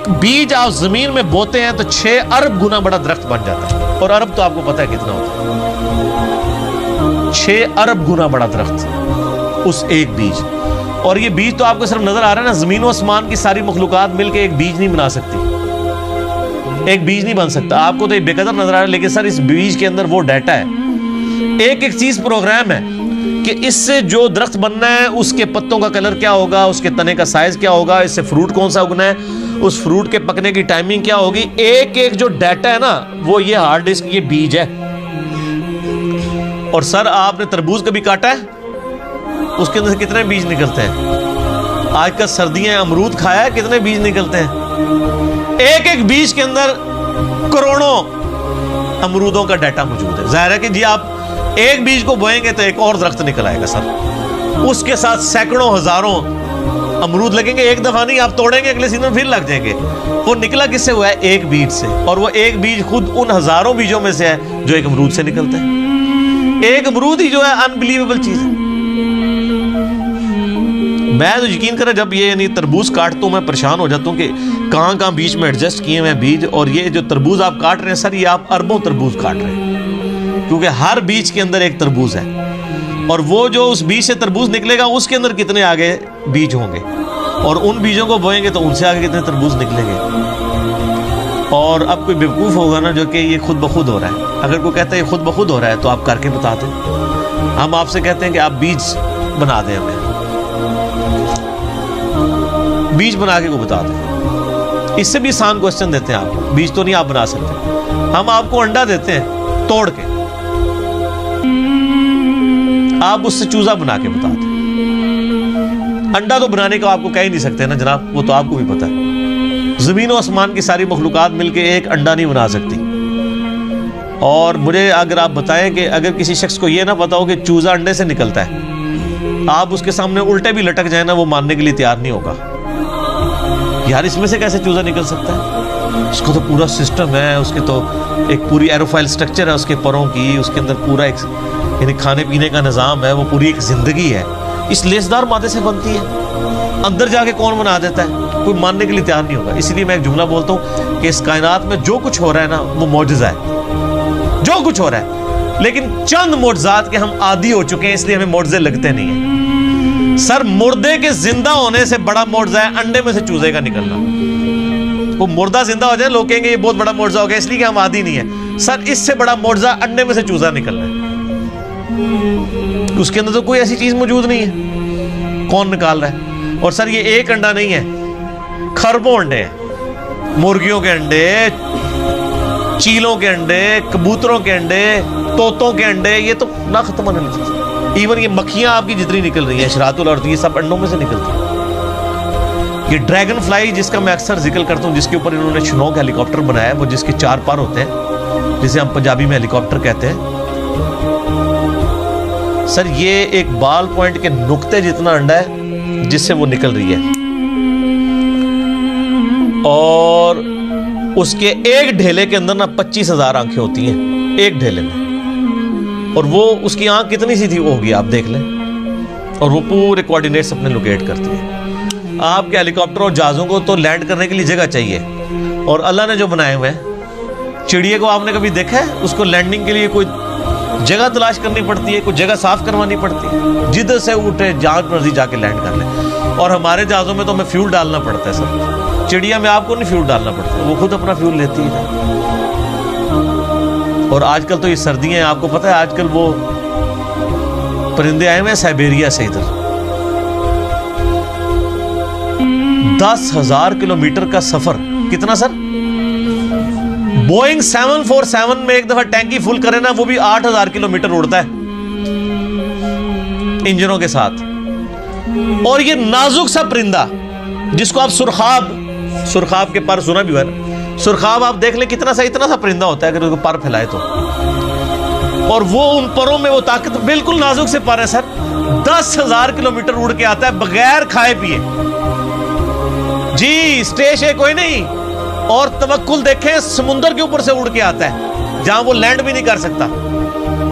ایک بیج آپ زمین میں بوتے ہیں تو 6 ارب گنا بڑا درخت بن جاتا ہے. اور ارب تو آپ کو پتا ہے کتنا ہوتا ہے, 6 ارب گنا بڑا درخت اس ایک بیج. اور یہ بیج تو آپ کو صرف نظر آ رہا ہے نا, زمین و آسمان کی ساری مخلوقات مل کے ایک بیج نہیں بنا سکتی, ایک بیج نہیں بن سکتا. آپ کو تو یہ بے قدر نظر آ رہا ہے, لیکن سر اس بیج کے اندر وہ ڈیٹا ہے, ایک ایک چیز پروگرام ہے کہ اس سے جو درخت بننا ہے اس کے پتوں کا کلر کیا ہوگا, اس کے تنے کا سائز کیا ہوگا, اس سے فروٹ کون سا اگنا ہے, اس فروٹ کے پکنے کی ٹائمنگ کیا ہوگی. ایک ایک جو ڈیٹا ہے نا وہ یہ ہارڈ ڈسک, یہ بیج ہے. اور سر آپ نے تربوز کبھی کاٹا ہے, اس کے اندر سے کتنے بیج نکلتے ہیں؟ آج کل سردیاں امرود کھایا ہے, کتنے بیج نکلتے ہیں؟ ایک ایک بیج کے اندر کروڑوں امرودوں کا ڈیٹا موجود ہے. ظاہر ہے کہ جی آپ ایک بیج کو بوئیں گے تو ایک اور درخت نکل آئے گا سر, اس کے ساتھ سینکڑوں ہزاروں امرود لگیں گے. ایک دفعہ نہیں, آپ توڑیں گے اگلے سیزن میں پھر لگ جائیں گے. وہ نکلا کس سے ہوا ہے؟ ایک بیج سے. اور وہ ایک بیج خود ان ہزاروں بیجوں میں سے ہے جو ایک امرود سے نکلتا ہے. ایک امرود ہی جو ہے انبلیویبل چیز ہے. میں تو یقین کریں جب یہ یعنی تربوز کاٹتا ہوں میں پریشان ہو جاتا ہوں کہ کہاں کہاں بیچ میں ایڈجسٹ کیے ہوئے ہیں بیج. اور یہ جو تربوز آپ کاٹ رہے ہیں سر, یہ آپ اربوں تربوز کاٹ رہے ہیں, کیونکہ ہر بیج کے اندر ایک تربوز ہے. اور وہ جو اس بیج سے تربوز نکلے گا اس کے اندر کتنے آگے بیج ہوں گے, اور ان بیجوں کو بوئیں گے تو ان سے آگے کتنے تربوز نکلیں گے. اور اب کوئی بیوقوف ہوگا نا جو کہ یہ خود بخود ہو رہا ہے. اگر کوئی کہتا ہے یہ خود بخود ہو رہا ہے تو آپ کر کے بتا دیں. ہم آپ سے کہتے ہیں کہ آپ بیج بنا دیں, ہمیں بیج بنا کے کو بتا دیں. اس سے بھی آسان کوسچن دیتے ہیں آپ کو, بیج تو نہیں آپ بنا سکتے. ہم آپ کو انڈا دیتے ہیں توڑ کے, آپ اس سے چوزا بنا کے بتا دیں. انڈا تو بنانے کا آپ کو کہہ ہی نہیں سکتے نا جناب, وہ تو آپ کو بھی پتا ہے. زمین و آسمان کی ساری مخلوقات مل کے ایک انڈا نہیں بنا سکتی. اور مجھے اگر آپ بتائیں کہ اگر کسی شخص کو یہ نہ پتا ہو کہ چوزا انڈے سے نکلتا ہے, آپ اس کے سامنے الٹے بھی لٹک جائیں نا, وہ ماننے کے لیے تیار نہیں ہوگا. یار اس میں سے کیسے چوزا نکل سکتا ہے؟ اس کو تو پورا سسٹم ہے, اس کے تو ایک پوری ایروفائل سٹرکچر ہے اس کے پروں کی, اس کے اندر پورا ایک یعنی کھانے پینے کا نظام ہے, وہ پوری ایک زندگی ہے. اس لیسدار مادے سے بنتی ہے, اندر جا کے کون بنا دیتا ہے؟ کوئی ماننے کے لیے تیار نہیں ہوگا. اسی لیے میں ایک جملہ بولتا ہوں کہ اس کائنات میں جو کچھ ہو رہا ہے نا وہ معجزہ ہے, جو کچھ ہو رہا ہے. لیکن چند معجزات کے ہم عادی ہو چکے ہیں, اس لیے ہمیں معجزے لگتے نہیں ہیں. سر مردے کے زندہ ہونے سے بڑا معجزہ ہے انڈے میں سے چوزے کا نکلنا. وہ مردہ زندہ ہو جائے, لوگ کہیں گے یہ بہت بڑا معجزہ ہو گیا, اس لیے کہ ہم عادی نہیں ہیں. سر اس سے بڑا معجزہ انڈے میں سے چوزا نکلنا ہے. اس کے اندر تو کوئی ایسی چیز موجود نہیں ہے, کون نکال رہا ہے؟ اور سر یہ ایک انڈا نہیں ہے, خربوں انڈے ہیں. مرغیوں کے انڈے, چیلوں کے انڈے, کبوتروں کے انڈے, طوطوں کے انڈے, یہ تو نہ ختم ہونے والی چیز. ایون یہ مکھیاں آپ کی جتنی نکل رہی ہیں شراط الارض, یہ سب انڈوں میں سے نکلتی ہیں. یہ ڈریگن فلائی جس کا میں اکثر ذکر کرتا ہوں, جس کے اوپر انہوں نے شنوک ہیلی کاپٹر بنایا ہے, وہ جس کے 4 پر ہوتے ہیں, جسے ہم پنجابی میں ہیلی کاپٹر کہتے ہیں. سر یہ ایک بال پوائنٹ کے نقطے جتنا انڈا ہے جس سے وہ نکل رہی ہے, اور اس کے ایک ڈھیلے کے اندر نا 25,000 آنکھیں ہوتی ہیں ایک ڈھیلے میں. اور وہ اس کی آنکھ کتنی سی تھی وہ ہوگی آپ دیکھ لیں, اور وہ پورے کوارڈینیٹس اپنے لوکیٹ کرتی ہے. آپ کے ہیلی کاپٹر اور جہازوں کو تو لینڈ کرنے کے لیے جگہ چاہیے, اور اللہ نے جو بنائے ہوئے ہیں, چڑیے کو آپ نے کبھی دیکھا ہے اس کو لینڈنگ کے لیے کوئی جگہ تلاش کرنی پڑتی ہے, کوئی جگہ صاف کروانی پڑتی ہے, جدھر سے اٹھے جہاں مرضی جا کے لینڈ کر لیں. اور ہمارے جہازوں میں تو ہمیں فیول ڈالنا پڑتا ہے سر, چڑیا میں آپ کو نہیں فیول ڈالنا پڑتا, وہ خود اپنا فیول لیتی ہے. اور آج کل تو یہ سردیاں ہیں, آپ کو پتہ ہے آج کل وہ پرندے آئے ہوئے ہیں سائبیریا سے, ادھر 10,000 کلومیٹر کا سفر. کتنا سر؟ بوئنگ 747 میں ایک دفعہ ٹینکی فل کرے نا, وہ بھی 8,000 کلومیٹر اڑتا ہے انجنوں کے ساتھ. اور یہ نازک سا پرندہ جس کو آپ سرخاب کے پر سنا بھی ہوا ہے, سرخاب آپ دیکھ لیں کتنا سا, اتنا سا پرندہ ہوتا ہے اگر اس کو پر پھیلائے تو, اور وہ ان پروں میں وہ طاقت, بالکل نازک سے پر ہے سر. 10,000 کلومیٹر اڑ کے آتا ہے بغیر کھائے پیے. جی اسٹیش ہے کوئی نہیں, اور توکل دیکھیں سمندر کے اوپر سے اڑ کے آتا ہے جہاں وہ لینڈ بھی نہیں کر سکتا,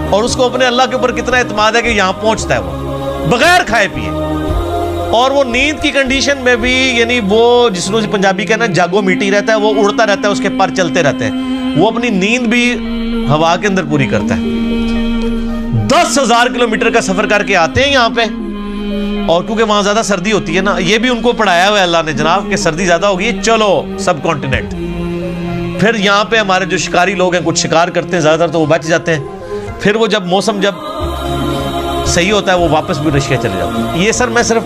اور اس کو اپنے اللہ کے اوپر کتنا اعتماد ہے کہ یہاں پہنچتا ہے وہ بغیر کھائے پیے. اور وہ نیند کی کنڈیشن میں بھی یعنی وہ جس کو پنجابی کہنا جاگو میٹی رہتا ہے, وہ اڑتا رہتا ہے, اس کے پر چلتے رہتے ہیں, وہ اپنی نیند بھی ہوا کے اندر پوری کرتا ہے. 10,000 کلومیٹر کا سفر کر کے آتے ہیں یہاں پہ, اور کیونکہ وہاں زیادہ سردی ہوتی ہے نا, یہ بھی ان کو پڑھایا ہوا ہے اللہ نے جناب کہ سردی زیادہ ہوگی, چلو سب کانٹیننٹ. پھر یہاں پہ ہمارے جو شکاری لوگ ہیں کچھ شکار کرتے ہیں زیادہ تر تو وہ بچ جاتے ہیں, پھر وہ جب موسم جب صحیح ہوتا ہے وہ واپس بھی رشیا چلے جاتے ہیں. یہ سر میں صرف